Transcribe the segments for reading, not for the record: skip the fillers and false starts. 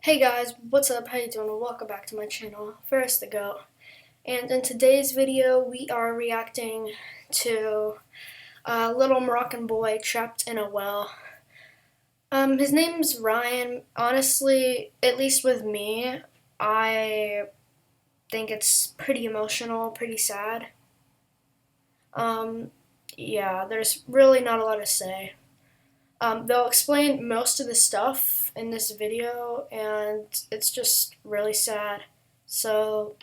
Hey guys, what's up? How you doing? Welcome back to my channel, Ferris the Goat. And in today's video, we are reacting to a little Moroccan boy trapped in a well. His name's Ryan. Honestly, at least with me, I think it's pretty emotional, pretty sad. Um, yeah, there's really not a lot to say. They'll explain most of the stuff in this video, and it's just really sad. So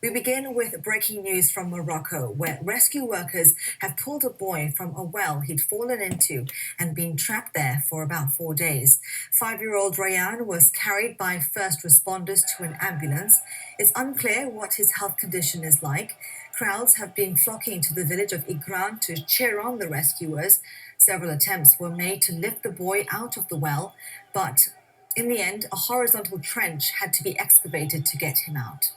We begin with breaking news from Morocco, where rescue workers have pulled a boy from a well he'd fallen into and been trapped there for about 4 days. 5-year-old Rayan was carried by first responders to an ambulance. It's unclear what his health condition is like. Crowds have been flocking to the village of Igran to cheer on the rescuers. Several attempts were made to lift the boy out of the well, but in the end, a horizontal trench had to be excavated to get him out.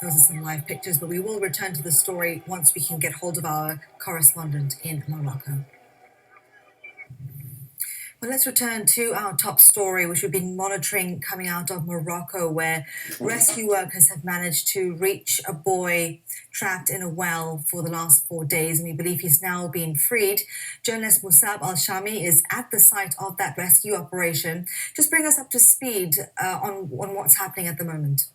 Those are some live pictures, but we will return to the story once we can get hold of our correspondent in Morocco. Well, let's return to our top story, which we've been monitoring coming out of Morocco, where rescue workers have managed to reach a boy trapped in a well for the last 4 days, and we believe he's now been freed. Journalist Musab Al-Shami is at the site of that rescue operation. Just bring us up to speed on what's happening at the moment.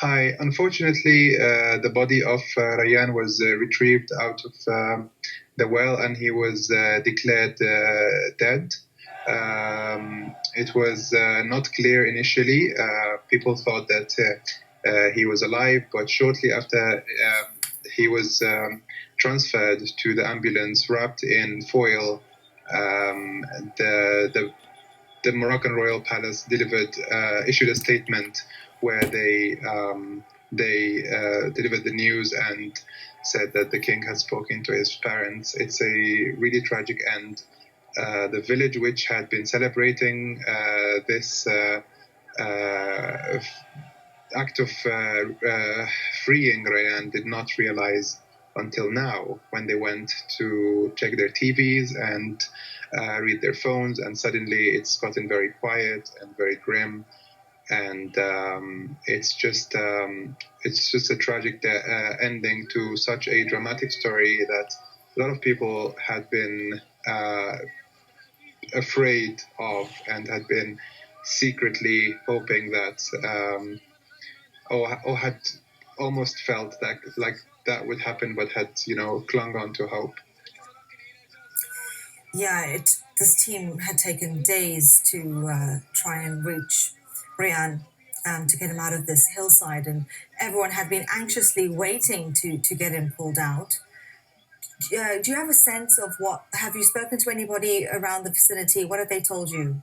Hi. Unfortunately, the body of Rayan was retrieved out of the well, and he was declared dead. It was not clear initially. People thought that he was alive, but shortly after he was transferred to the ambulance wrapped in foil. The Moroccan royal palace issued a statement where they delivered the news and said that the king had spoken to his parents. It's a really tragic end. The village, which had been celebrating this act of freeing Rayan, did not realize until now, when they went to check their TVs and read their phones, and suddenly it's gotten very quiet and very grim. And it's just a tragic ending to such a dramatic story that a lot of people had been afraid of and had been secretly hoping that or had almost felt that like that would happen, but had clung on to hope. Yeah, this team had taken days to try and reach Rayan to get him out of this hillside, and everyone had been anxiously waiting to get him pulled out. Do you have a sense of what? Have you spoken to anybody around the vicinity? What have they told you?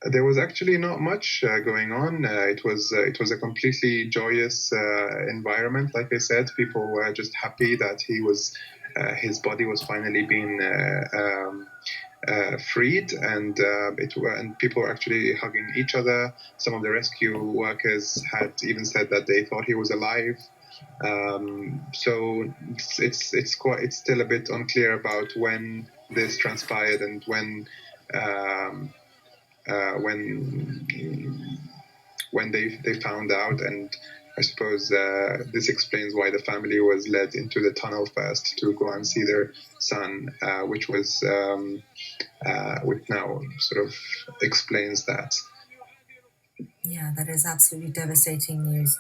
There was actually not much going on. It was a completely joyous environment. Like I said, people were just happy that his body was finally being freed, and people were actually hugging each other. Some of the rescue workers had even said that they thought he was alive. So it's still a bit unclear about when this transpired and when they found out. And I suppose this explains why the family was led into the tunnel first to go and see their son, which now sort of explains that. Yeah, that is absolutely devastating news.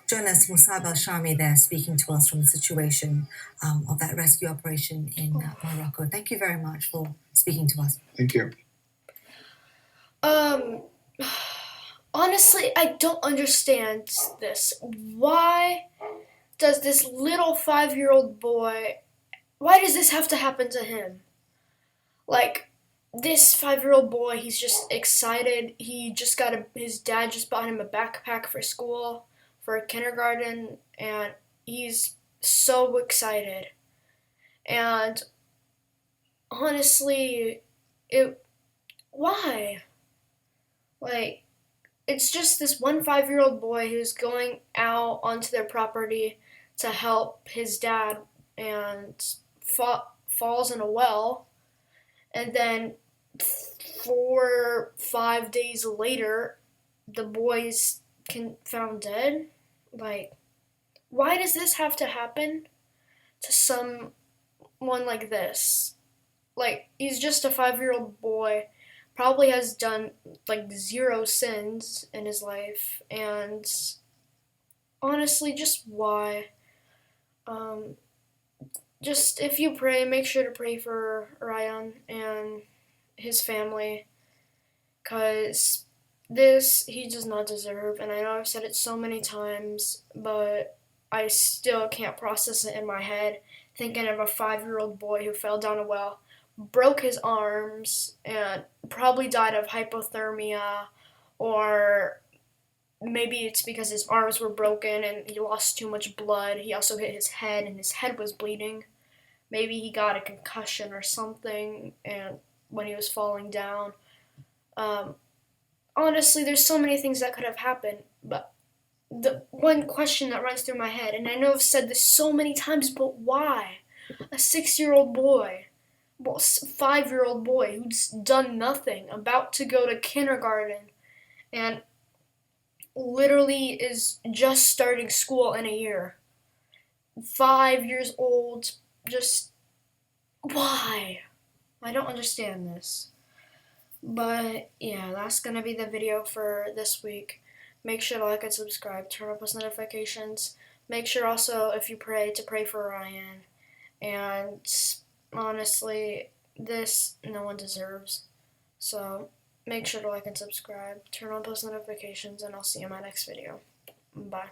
Journalist Musab Al-Shami there speaking to us from the situation of that rescue operation in Morocco. Thank you very much for speaking to us. Thank you. Honestly, I don't understand this. Why does this little 5-year-old boy, why does this have to happen to him? Like, this 5-year-old boy, he's just excited. His dad just bought him a backpack for school, for kindergarten, and he's so excited. And honestly, Why? Like, it's just this one 5-year-old boy who's going out onto their property to help his dad and falls in a well, and then 4 5 days later the boy's found dead. Like, why does this have to happen to someone like this? Like, he's just a 5-year-old boy, probably has done like zero sins in his life, and honestly, just why? Um, just if you pray, make sure to pray for Ryan and his family, cause this he does not deserve. And I know I've said it so many times, but I still can't process it in my head. Thinking of a 5-year-old boy who fell down a well, broke his arms, and probably died of hypothermia, or maybe it's because his arms were broken and he lost too much blood. He also hit his head and his head was bleeding. Maybe he got a concussion or something and when he was falling down. Um, Honestly, there's so many things that could have happened, but the one question that runs through my head, and I know I've said this so many times, but why? A 6-year-old boy, well, 5-year-old boy who's done nothing, about to go to kindergarten, and literally is just starting school in a year. 5 years old, just why? I don't understand this. But yeah, that's gonna be the video for this week. Make sure to like and subscribe, turn on post notifications. Make sure also, if you pray, to pray for Ryan. And honestly, this no one deserves. So make sure to like and subscribe, turn on post notifications, and I'll see you in my next video. Bye.